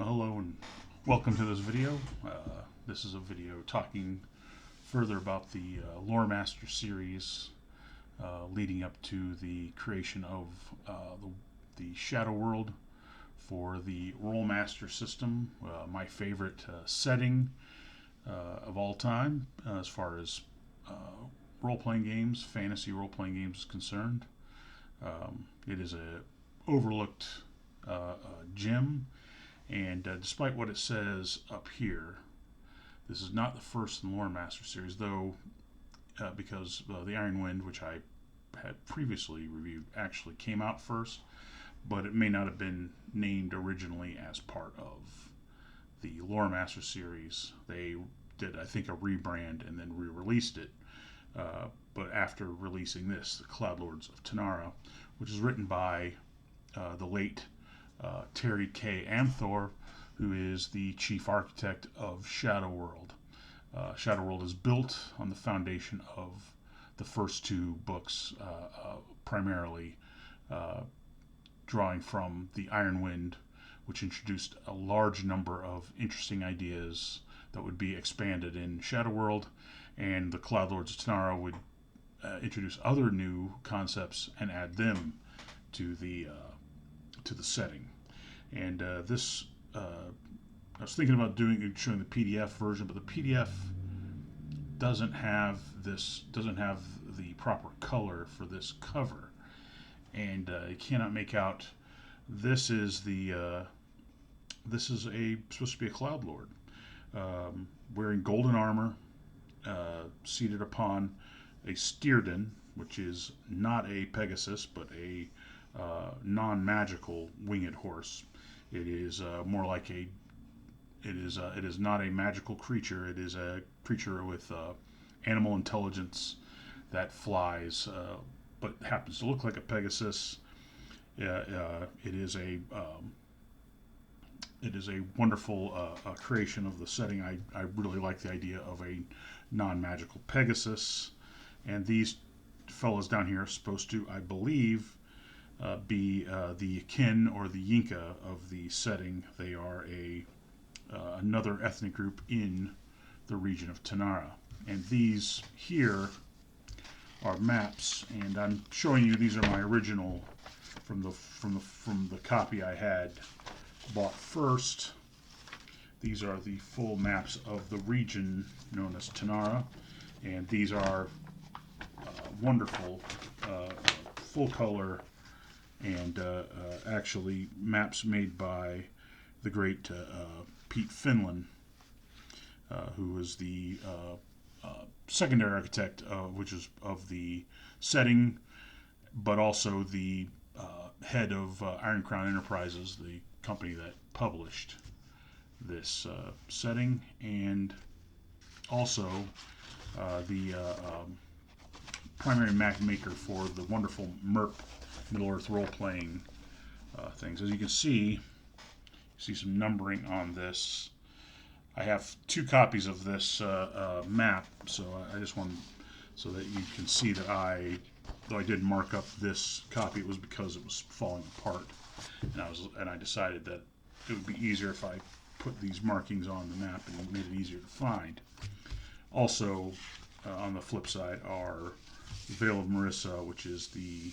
Well, hello and welcome to this video. This is a video talking further about the Loremaster series leading up to the creation of the Shadow World for the Rolemaster system, my favorite setting of all time as far as role-playing games, fantasy role-playing games is concerned. It is a overlooked gem. And despite what it says up here, this is not the first in the Loremaster series, though, because the Iron Wind, which I had previously reviewed, actually came out first, but it may not have been named originally as part of the Loremaster series. They did, I think, a rebrand and then re-released it. But after releasing this, the Cloudlords of Tanara, which is written by the late Terry K. Amthor, who is the chief architect of Shadow World. Shadow World is built on the foundation of the first two books, primarily drawing from the Iron Wind, which introduced a large number of interesting ideas that would be expanded in Shadow World, and the Cloudlords of Tanara would introduce other new concepts and add them to the setting. And this, I was thinking about showing the PDF version, but the PDF doesn't have the proper color for this cover, and you cannot make out. This is supposed to be a Cloud Lord, wearing golden armor, seated upon a steerden, which is not a Pegasus, but a non-magical winged horse. It is more like it is not a magical creature. It is a creature with animal intelligence that flies, but happens to look like a Pegasus. It is a wonderful creation of the setting. I really like the idea of a non-magical Pegasus, and these fellows down here are supposed to, I believe, be the kin or the Yinka of the setting. They are another ethnic group in the region of Tanara, and these here are maps. And I'm showing you, these are my original from the copy I had bought first. These are the full maps of the region known as Tanara, and these are wonderful, full color, and actually maps made by the great Pete Finlan, who was the secondary architect, which is of the setting, but also the head of Iron Crown Enterprises, the company that published this setting, and also the primary map maker for the wonderful MERP, Middle-earth role-playing things. As you can see some numbering on this. I have two copies of this map, so I just want so that you can see that though I did mark up this copy, it was because it was falling apart, and I decided that it would be easier if I put these markings on the map, and it made it easier to find. Also, on the flip side are Vale of Marissa, which is the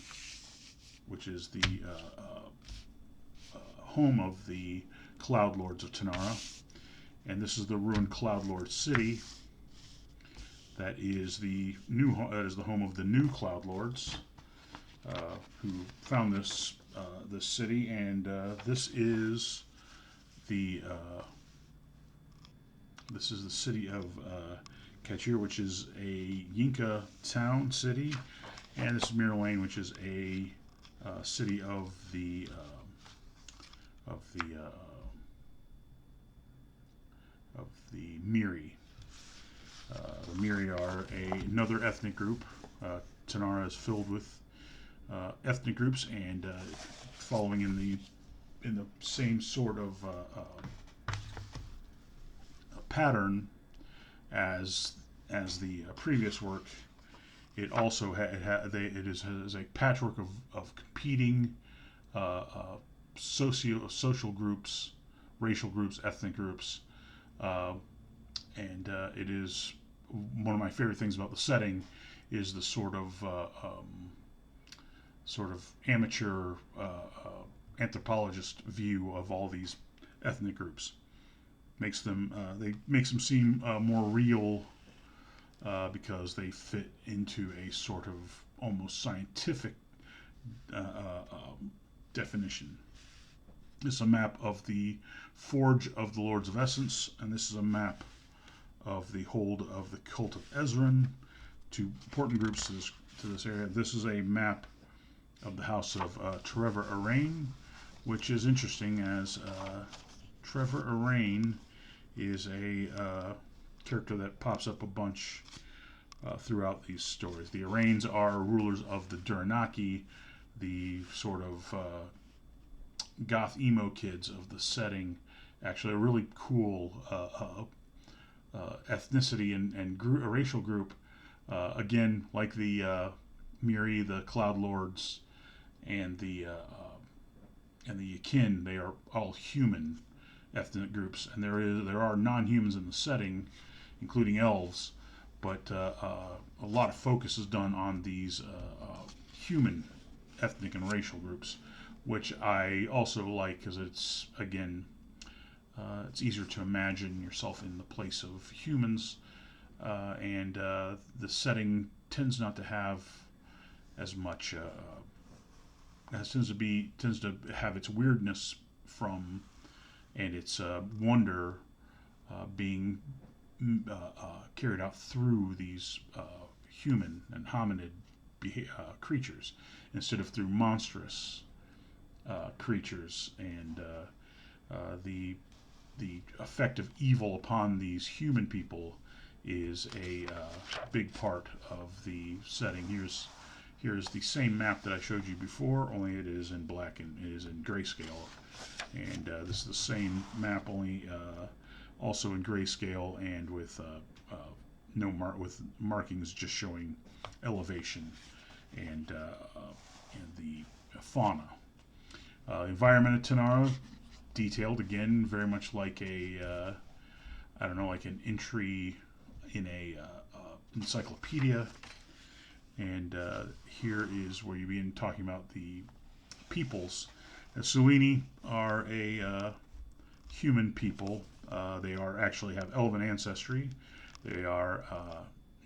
home of the Cloudlords of Tanara, and this is the ruined Cloudlord city. That is the home of the new Cloudlords, who found this city, and this is the city of Kachir, which is a Yinka town city, and this is Mirror Lane, which is a city of the Miri. The Miri are another ethnic group. Tanara is filled with ethnic groups, and following in the same sort of pattern as the previous work. It also it is a patchwork of competing social groups racial groups, ethnic groups, uh, and it is one of my favorite things about the setting is the sort of amateur anthropologist view of all these ethnic groups. Makes them seem more real because they fit into a sort of almost scientific definition. This is a map of the Forge of the Lords of Essence, and this is a map of the Hold of the Cult of Ezran. Two important groups to this area. This is a map of the House of Trevor Arain, which is interesting as Trevor Arain is a character that pops up a bunch throughout these stories. The Arains are rulers of the Duranaki, the sort of goth emo kids of the setting. Actually, a really cool ethnicity and racial group. Again, like the Miri, the Cloudlords, and the Yakin, they are all human ethnic groups, and there are non-humans in the setting, including elves, but a lot of focus is done on these human ethnic and racial groups, which I also like because it's again it's easier to imagine yourself in the place of humans, and the setting tends not to have as much tends to have its weirdness from and its wonder being carried out through these human and hominid creatures instead of through monstrous creatures, and the effect of evil upon these human people is a big part of the setting. Here's the same map that I showed you before, only it is in black and it is in grayscale. And this is the same map, only also in grayscale and with with markings just showing elevation and the fauna. Environment of Tanara, detailed again, very much like a like an entry in a encyclopedia. And here is where you begin talking about the peoples. The Suini are a human people. They actually have elven ancestry. They are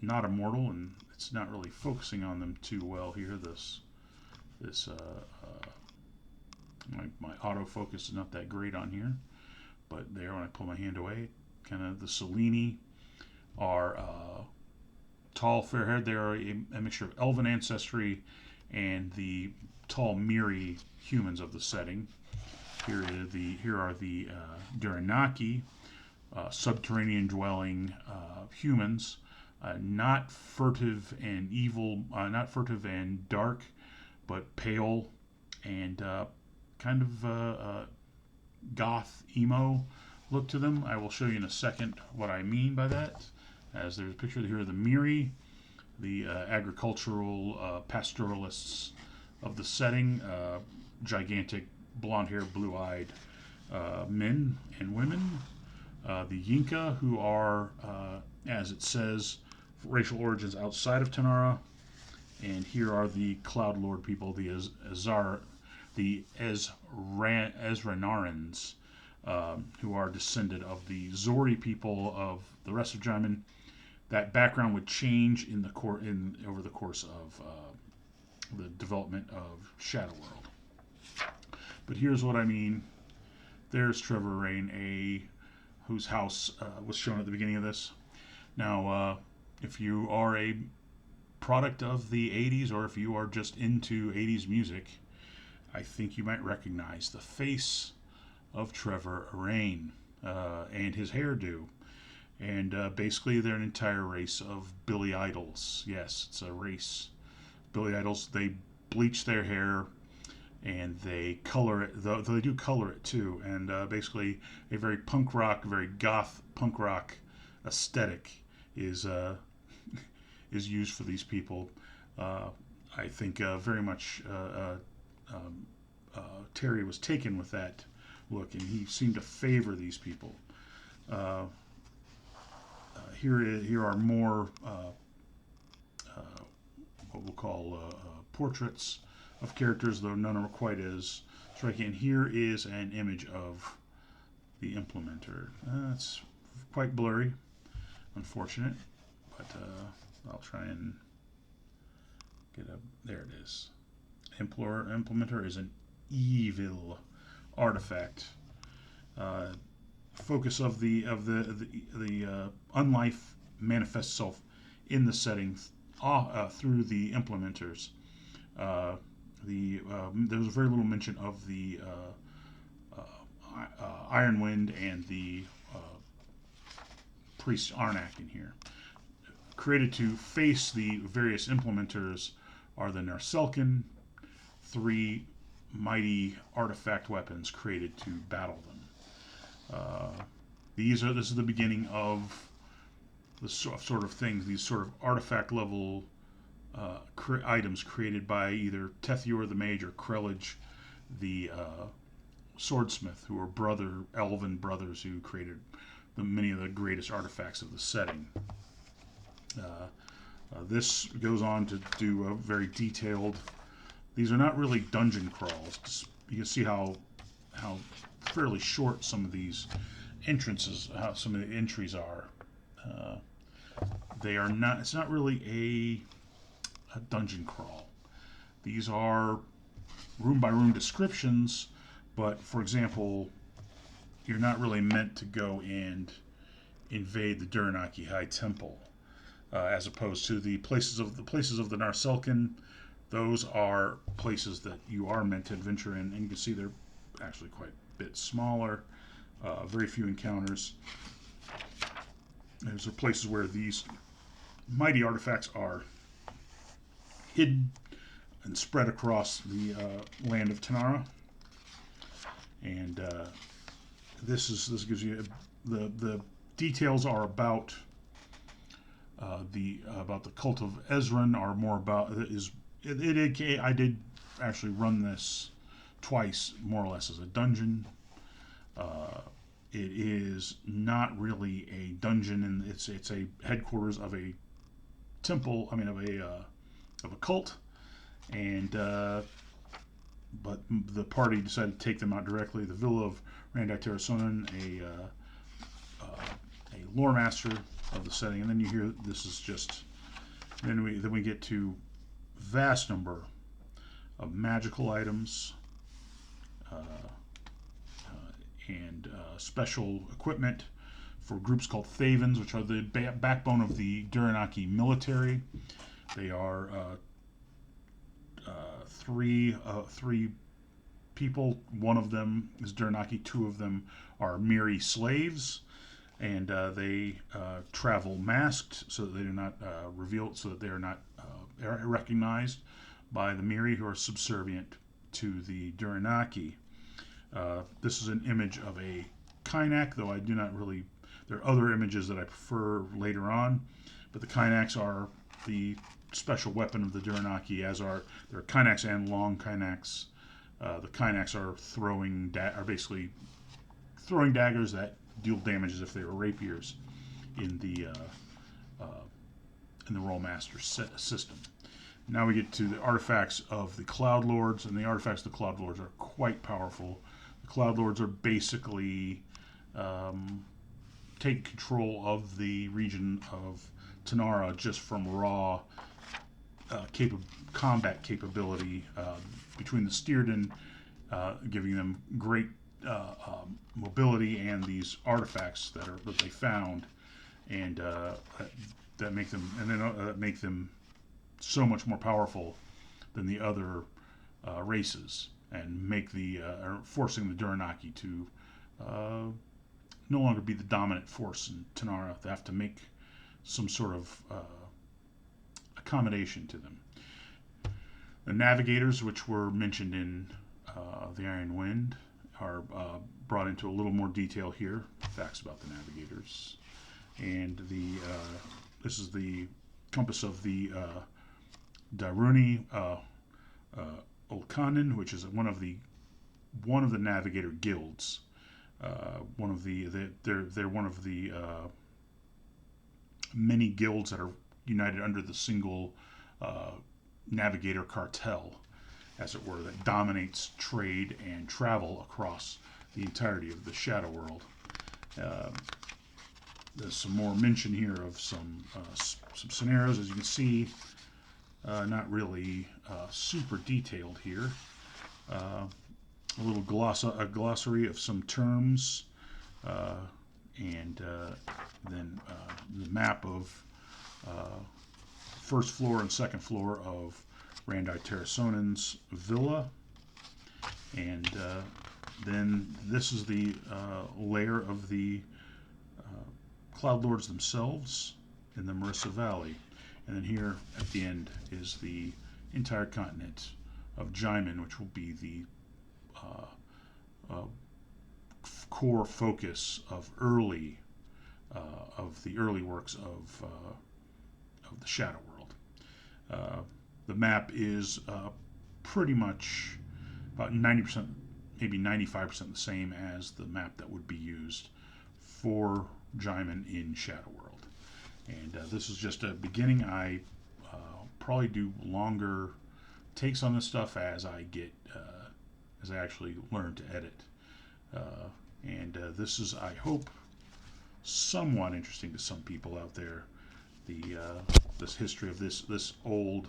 not immortal, and it's not really focusing on them too well here. My autofocus is not that great on here, but there, when I pull my hand away, kind of the Seleni are tall, fair-haired. They are a mixture of elven ancestry and the tall Miri humans of the setting. Here are the Duranaki, subterranean dwelling humans, not furtive and evil, not furtive and dark, but pale and kind of goth emo look to them. I will show you in a second what I mean by that. As there's a picture here of the Miri, the agricultural pastoralists of the setting, gigantic blonde-haired, blue-eyed men and women. The Yinka, who are, as it says, racial origins outside of Tanara. And here are the Cloud Lord people, the Ezranarans, who are descended of the Zori people of the rest of Jaimin. That background would change over the course of the development of Shadow World. But here's what I mean. There's Trevor Arain, whose house was shown at the beginning of this. Now, if you are a product of the 80s, or if you are just into 80s music, I think you might recognize the face of Trevor Arain and his hairdo. And basically, they're an entire race of Billy Idols. Yes, it's a race. Billy Idols, they bleach their hair and they color it, though they do color it too. And basically, a very punk rock, very goth punk rock aesthetic is used for these people. I think very much Terry was taken with that look, and he seemed to favor these people. Uh, here are more what we'll call portraits of characters, though none are quite as striking. And here is an image of the implementer. It's quite blurry, unfortunate, but I'll try and get a. There it is. Implementer is an evil artifact. Focus of the unlife manifests itself in the setting through the implementers. There was very little mention of the Iron Wind and the Priest Arnak in here. Created to face the various implementers are the Narselkin, 3 mighty artifact weapons created to battle them. This is the beginning of the sort of things, these sort of artifact level items created by either Tethior the Mage or Krelage the swordsmith, who are elven brothers who created many of the greatest artifacts of the setting. This goes on to do a very detailed. These are not really dungeon crawls. You can see how fairly short some of these entrances, how some of the entries are. They are not. It's not really a dungeon crawl. These are room by room descriptions, but for example, you're not really meant to go and invade the Duranaki High Temple, as opposed to the places of the Narselkin. Those are places that you are meant to adventure in, and you can see they're actually quite a bit smaller. Very few encounters. Those are places where these mighty artifacts are hidden and spread across the land of Tanara. And this gives you the details are about the cult of Ezran are more about I did actually run this twice more or less as a dungeon. It is not really a dungeon, and it's a headquarters of a temple. I mean, of a cult, and but the party decided to take them out directly. The villa of Randak Tarasonen, a Loremaster of the setting, and then you hear this is just. Then we get to vast number of magical items. And special equipment for groups called Thavens, which are the backbone of the Duranaki military. They are three people. One of them is Duranaki. 2 of them are Miri slaves, and they travel masked so that they do not reveal, so that they are not recognized by the Miri, who are subservient to the Duranaki. This is an image of a Kynak, though I do not really. There are other images that I prefer later on, but the Kynaks are the special weapon of the Duranaki, as are there are Kynaks and long Kynaks. The Kynaks are basically throwing daggers that deal damage as if they were rapiers in the Rolemaster system. Now we get to the artifacts of the Cloudlords, and the artifacts of the Cloudlords are quite powerful. The Cloudlords are basically take control of the region of Tanara just from raw combat capability between the Steerden, giving them great mobility, and these artifacts that they found, and that make them so much more powerful than the other races, and make forcing the Duranaki to no longer be the dominant force in Tanara. They have to make some sort of accommodation to them. The navigators, which were mentioned in the Iron Wind, are brought into a little more detail here. Facts about the navigators, and this is the compass of the Daruni Olkanen, which is one of the one of the Navigator guilds. They're one of the many guilds that are united under the single uh, Navigator cartel, as it were, that dominates trade and travel across the entirety of the Shadow World. Uh, there's some more mention here of some scenarios, as you can see. Not really super detailed here. Uh, a little glossary of some terms, uh, and then the map of first floor and second floor of Randi Terrasonen's villa, and then this is the lair of the Cloudlords themselves in the Marissa Valley. And then here at the end is the entire continent of Jaimin, which will be the core focus of the early works of the Shadow World. The map is pretty much about 90%, maybe 95% the same as the map that would be used for Jaimin in Shadow World. And this is just a beginning. I probably do longer takes on this stuff as I actually learn to edit. And this is, I hope, somewhat interesting to some people out there. This history of this old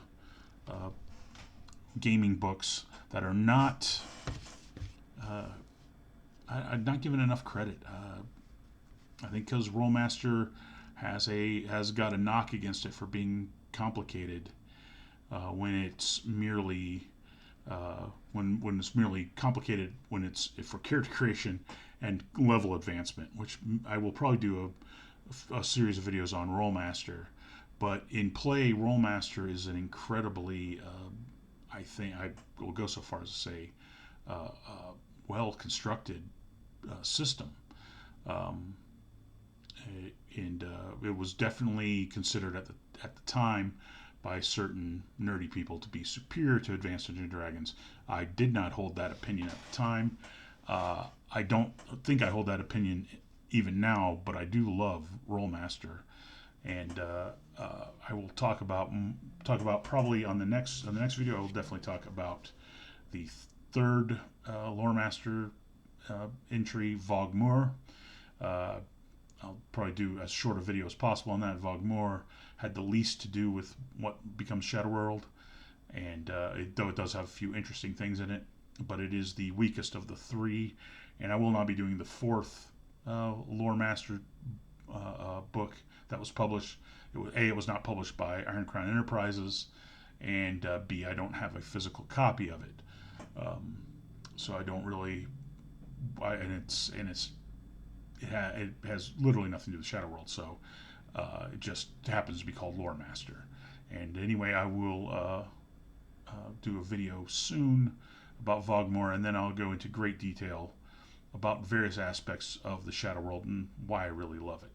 gaming books that are not I'm not given enough credit. I think because Rolemaster has got a knock against it for being complicated when it's merely when it's merely complicated when it's for character creation and level advancement, which I will probably do a series of videos on Rolemaster. But in play, Rolemaster is an incredibly, I think I will go so far as to say, well constructed system. Um, and it was definitely considered at the time by certain nerdy people to be superior to Advanced Dungeons & Dragons. I did not hold that opinion at the time. I don't think I hold that opinion even now, but I do love Rolemaster, and I will talk about probably on the next video. I will definitely talk about the third Loremaster entry, Vogmore. I'll probably do as short a video as possible on that. Vogmore had the least to do with what becomes Shadow World, and though it does have a few interesting things in it, but it is the weakest of the three. And I will not be doing the fourth Loremaster book that was published. It was not published by Iron Crown Enterprises, and B, I don't have a physical copy of it, so I don't really. It has literally nothing to do with Shadow World, so it just happens to be called Loremaster. And anyway, I will do a video soon about Vogmore, and then I'll go into great detail about various aspects of the Shadow World and why I really love it.